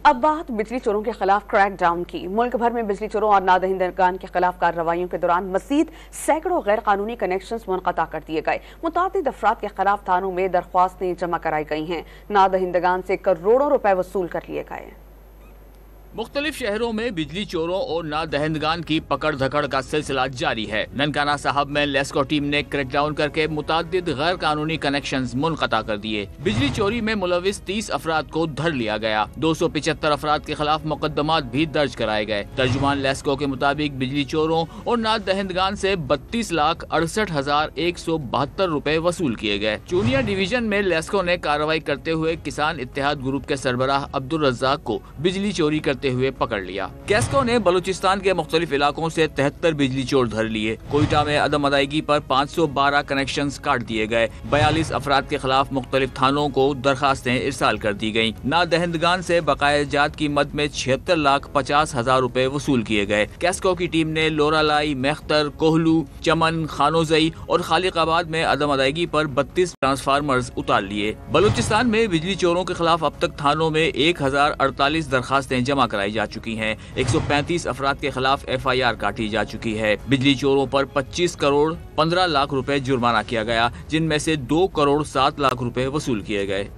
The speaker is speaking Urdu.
اب بات بجلی چوروں کے خلاف کریک ڈاؤن کی۔ ملک بھر میں بجلی چوروں اور نادہندگان کے خلاف کارروائیوں کے دوران مزید سینکڑوں غیر قانونی کنیکشنز منقطع کر دیے گئے۔ متعدد افراد کے خلاف تھانوں میں درخواستیں جمع کرائی گئی ہیں۔ نادہندگان سے کروڑوں روپے وصول کر لیے گئے۔ مختلف شہروں میں بجلی چوروں اور نادہندگان کی پکڑ دھکڑ کا سلسلہ جاری ہے۔ ننکانہ صاحب میں لیسکو ٹیم نے کریک ڈاؤن کر کے متعدد غیر قانونی کنیکشنز منقطع کر دیے۔ بجلی چوری میں ملوث 30 افراد کو دھر لیا گیا۔ 275 افراد کے خلاف مقدمات بھی درج کرائے گئے۔ ترجمان لیسکو کے مطابق بجلی چوروں اور نادہندگان سے 32,68,172 روپے وصول کیے گئے۔ چونیا ڈویژن میں لیسکو نے کارروائی کرتے ہوئے کسان اتحاد گروپ کے سربراہ عبدالرزاق کو بجلی چوری کرتے ہوئے پکڑ لیا۔ کیسکو نے بلوچستان کے مختلف علاقوں سے 73 بجلی چور دھر لیے۔ کوئٹہ میں عدم ادائیگی پر 512 کنیکشنز کاٹ دیے گئے۔ 42 افراد کے خلاف مختلف تھانوں کو درخواستیں ارسال کر دی گئیں۔ نادہندگان سے بقایا جات کی مد میں 76,50,000 روپے وصول کیے گئے۔ کیسکو کی ٹیم نے لورالائی، میختر، کوہلو، چمن، خانوزئی اور خالق آباد میں عدم ادائیگی پر 32 ٹرانسفارمرز اتار لیے۔ بلوچستان میں بجلی چوروں کے خلاف اب تک تھانوں میں 1048 درخواستیں جمع کرائی جا چکی ہیں۔ 135 افراد کے خلاف FIR کاٹی جا چکی ہے۔ بجلی چوروں پر 25 کروڑ 15 لاکھ روپے جرمانہ کیا گیا، جن میں سے 2 کروڑ 7 لاکھ روپے وصول کیے گئے۔